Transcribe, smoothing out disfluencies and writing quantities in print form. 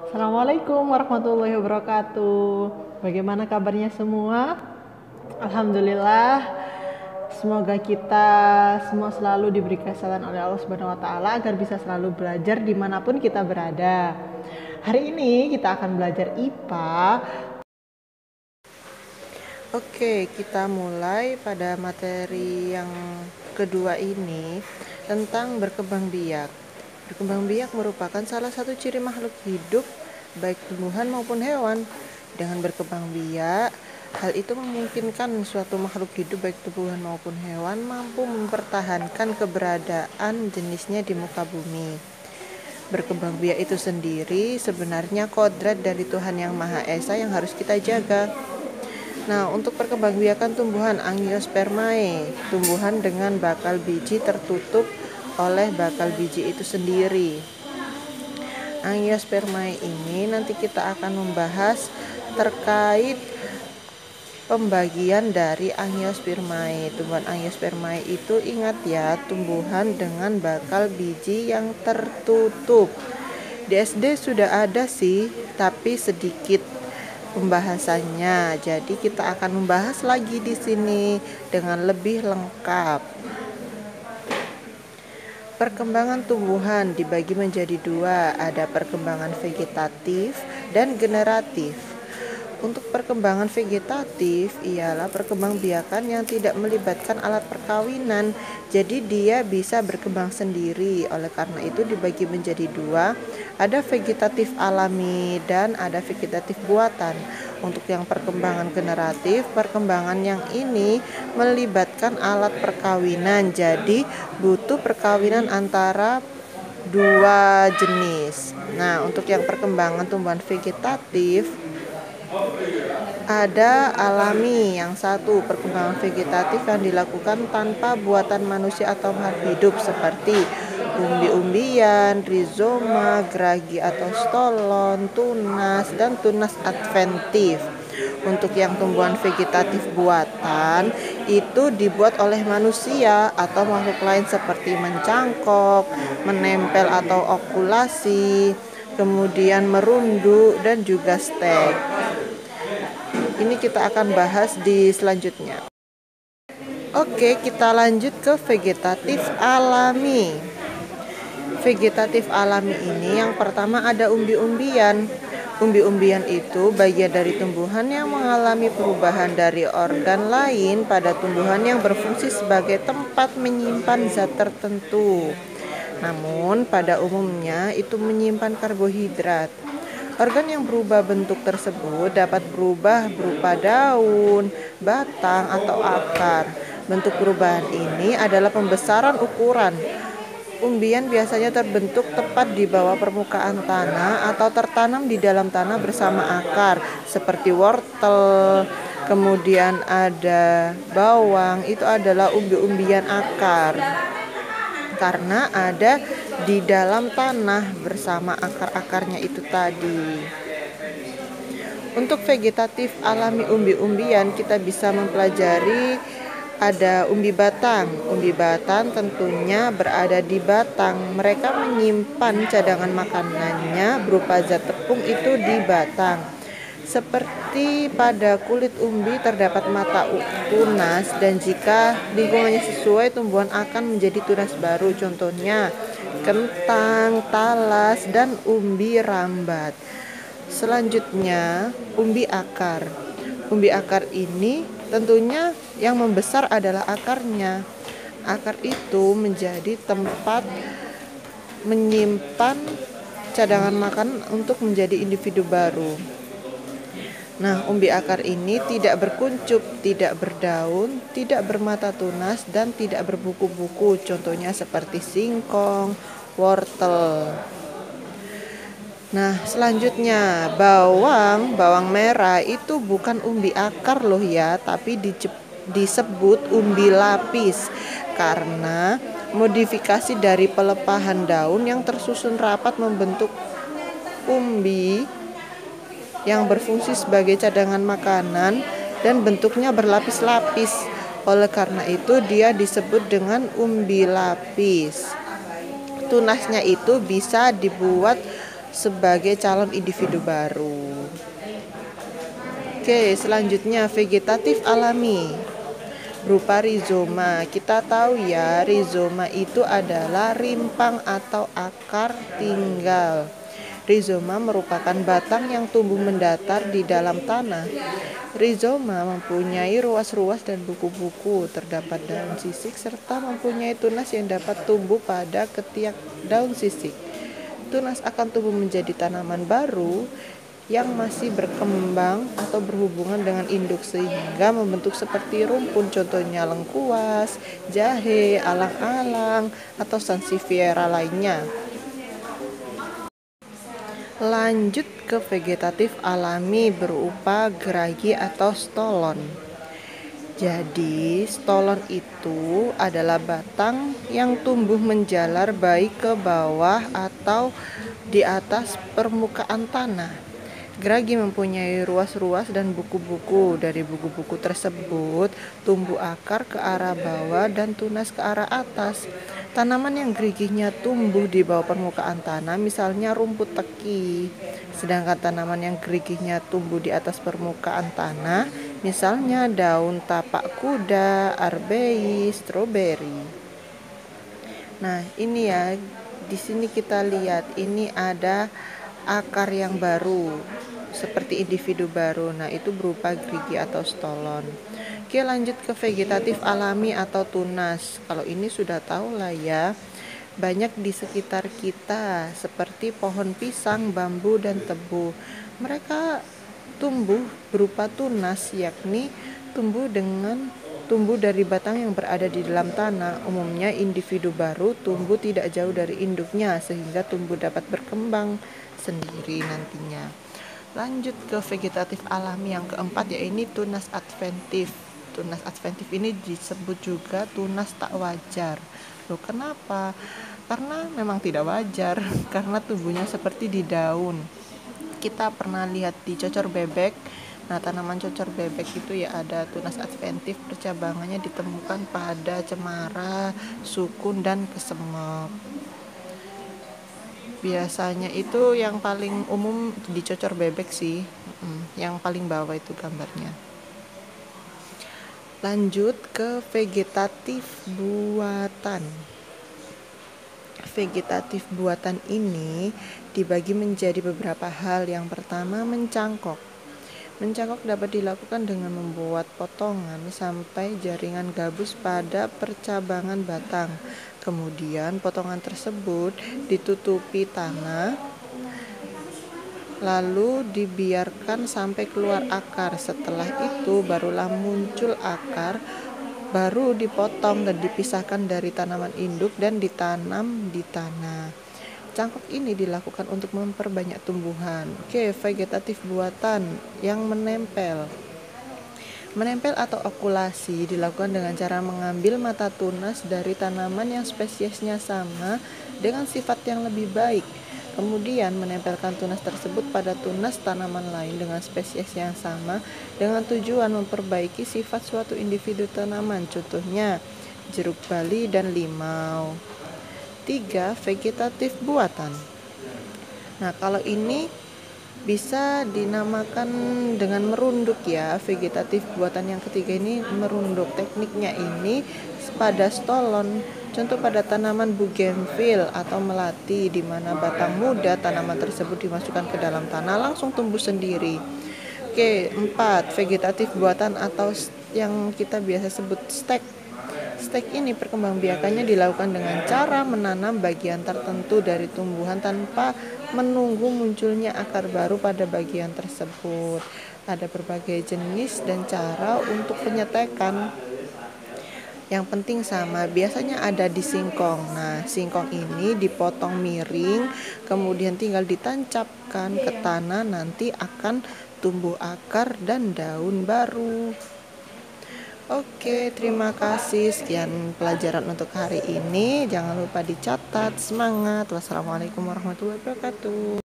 Assalamualaikum warahmatullahi wabarakatuh. Bagaimana kabarnya semua? Alhamdulillah. Semoga kita semua selalu diberi kesehatan oleh Allah Subhanahu wa taala agar bisa selalu belajar dimanapun kita berada. Hari ini kita akan belajar IPA. Oke, kita mulai pada materi yang kedua ini tentang berkembang biak. Berkembang biak merupakan salah satu ciri makhluk hidup, baik tumbuhan maupun hewan. Dengan berkembang biak, hal itu memungkinkan suatu makhluk hidup, baik tumbuhan maupun hewan, mampu mempertahankan keberadaan jenisnya di muka bumi. Berkembang biak itu sendiri sebenarnya kodrat dari Tuhan Yang Maha Esa yang harus kita jaga. Nah, untuk perkembangbiakan tumbuhan Angiospermae, tumbuhan dengan bakal biji tertutup oleh bakal biji itu sendiri. Angiospermae ini nanti kita akan membahas terkait pembagian dari Angiospermae. Tumbuhan Angiospermae itu ingat ya, tumbuhan dengan bakal biji yang tertutup. Di SD sudah ada sih, tapi sedikit pembahasannya. Jadi kita akan membahas lagi di sini dengan lebih lengkap. Perkembangan tumbuhan dibagi menjadi dua, ada perkembangan vegetatif dan generatif. Untuk perkembangan vegetatif ialah perkembangbiakan yang tidak melibatkan alat perkawinan, jadi dia bisa berkembang sendiri. Oleh karena itu dibagi menjadi dua, ada vegetatif alami dan ada vegetatif buatan. Untuk yang perkembangan generatif, perkembangan yang ini melibatkan alat perkawinan, jadi butuh perkawinan antara dua jenis. Nah, untuk yang perkembangan tumbuhan vegetatif ada alami, yang satu perkembangan vegetatif yang dilakukan tanpa buatan manusia atau makhluk hidup seperti umbi-umbian, rizoma, geragi atau stolon, tunas, dan tunas adventif. Untuk yang tumbuhan vegetatif buatan itu dibuat oleh manusia atau makhluk lain seperti mencangkok, menempel atau okulasi, kemudian merunduk dan juga stek. Ini kita akan bahas di selanjutnya. Oke, kita lanjut ke vegetatif alami. Vegetatif alami ini yang pertama ada umbi-umbian. Umbi-umbian itu bagian dari tumbuhan yang mengalami perubahan dari organ lain pada tumbuhan yang berfungsi sebagai tempat menyimpan zat tertentu. Namun pada umumnya itu menyimpan karbohidrat. Organ yang berubah bentuk tersebut dapat berubah berupa daun, batang, atau akar. Bentuk perubahan ini adalah pembesaran ukuran. Umbian biasanya terbentuk tepat di bawah permukaan tanah atau tertanam di dalam tanah bersama akar, seperti wortel. Kemudian ada bawang, itu adalah umbi-umbian akar. Karena ada di dalam tanah bersama akar-akarnya itu tadi. Untuk vegetatif alami umbi-umbian kita bisa mempelajari ada umbi batang. Umbi batang tentunya berada di batang. Mereka menyimpan cadangan makanannya berupa zat tepung itu di batang. Seperti pada kulit umbi terdapat mata tunas, dan jika lingkungannya sesuai tumbuhan akan menjadi tunas baru, contohnya kentang, talas, dan umbi rambat. Selanjutnya umbi akar. Umbi akar ini tentunya yang membesar adalah akarnya. Akar itu menjadi tempat menyimpan cadangan makanan untuk menjadi individu baru. Nah, umbi akar ini tidak berkuncup, tidak berdaun, tidak bermata tunas, dan tidak berbuku-buku. Contohnya seperti singkong, wortel. Nah, selanjutnya bawang merah itu bukan umbi akar loh ya, tapi disebut umbi lapis karena modifikasi dari pelepahan daun yang tersusun rapat membentuk umbi yang berfungsi sebagai cadangan makanan dan bentuknya berlapis-lapis. Oleh karena itu dia disebut dengan umbi lapis. Tunasnya itu bisa dibuat sebagai calon individu baru. Oke, selanjutnya vegetatif alami berupa rizoma. Kita tahu ya, rizoma itu adalah rimpang atau akar tinggal. Rizoma merupakan batang yang tumbuh mendatar di dalam tanah. Rizoma mempunyai ruas-ruas dan buku-buku, terdapat daun sisik serta mempunyai tunas yang dapat tumbuh pada ketiak daun sisik. Tunas akan tumbuh menjadi tanaman baru yang masih berkembang atau berhubungan dengan induk sehingga membentuk seperti rumpun, contohnya lengkuas, jahe, alang-alang, atau sansevieria lainnya. Lanjut ke vegetatif alami berupa geragi atau stolon. Jadi, stolon itu adalah batang yang tumbuh menjalar baik ke bawah atau di atas permukaan tanah. Geragi mempunyai ruas-ruas dan buku-buku. Dari buku-buku tersebut tumbuh akar ke arah bawah dan tunas ke arah atas. Tanaman yang gerigihnya tumbuh di bawah permukaan tanah misalnya rumput teki. Sedangkan tanaman yang gerigihnya tumbuh di atas permukaan tanah misalnya daun tapak kuda, arbei, stroberi. Nah, ini ya, di sini kita lihat ini ada akar yang baru seperti individu baru. Nah, itu berupa gerigi atau stolon. Oke, lanjut ke vegetatif alami atau tunas. Kalau ini sudah tahu lah ya. Banyak di sekitar kita seperti pohon pisang, bambu, dan tebu. Mereka tumbuh berupa tunas, yakni tumbuh dari batang yang berada di dalam tanah. Umumnya individu baru tumbuh tidak jauh dari induknya sehingga tumbuh dapat berkembang sendiri nantinya. Lanjut ke vegetatif alami yang keempat, yaitu tunas adventif. Tunas adventif ini disebut juga tunas tak wajar. Loh, kenapa? Karena memang tidak wajar karena tubuhnya seperti di daun. Kita pernah lihat di cocor bebek. Nah, tanaman cocor bebek itu ya ada tunas adventif, percabangannya ditemukan pada cemara, sukun, dan kesemek. Biasanya itu yang paling umum di cocor bebek sih, yang paling bawah itu gambarnya. Lanjut ke vegetatif buatan. Vegetatif buatan ini dibagi menjadi beberapa hal. Yang pertama, mencangkok. Mencangkok dapat dilakukan dengan membuat potongan sampai jaringan gabus pada percabangan batang. Kemudian potongan tersebut ditutupi tanah, lalu dibiarkan sampai keluar akar. Setelah itu barulah muncul akar, baru dipotong dan dipisahkan dari tanaman induk dan ditanam di tanah. Cangkok ini dilakukan untuk memperbanyak tumbuhan. Oke, vegetatif buatan yang menempel. Menempel atau okulasi dilakukan dengan cara mengambil mata tunas dari tanaman yang spesiesnya sama dengan sifat yang lebih baik. Kemudian menempelkan tunas tersebut pada tunas tanaman lain dengan spesies yang sama dengan tujuan memperbaiki sifat suatu individu tanaman. Contohnya jeruk bali dan limau. 3. Vegetatif buatan. Nah, kalau ini bisa dinamakan dengan merunduk ya. Vegetatif buatan yang ketiga ini merunduk. Tekniknya ini pada stolon, contoh pada tanaman bougainville atau melati, di mana batang muda tanaman tersebut dimasukkan ke dalam tanah langsung tumbuh sendiri. Oke, 4. Vegetatif buatan atau yang kita biasa sebut stek. Stek ini perkembangbiakannya dilakukan dengan cara menanam bagian tertentu dari tumbuhan tanpa menunggu munculnya akar baru pada bagian tersebut. Ada berbagai jenis dan cara untuk penyetekan. Yang penting sama, biasanya ada di singkong. Nah, singkong ini dipotong miring, kemudian tinggal ditancapkan ke tanah, nanti akan tumbuh akar dan daun baru. Oke, terima kasih. Sekian pelajaran untuk hari ini. Jangan lupa dicatat. Semangat. Wassalamualaikum warahmatullahi wabarakatuh.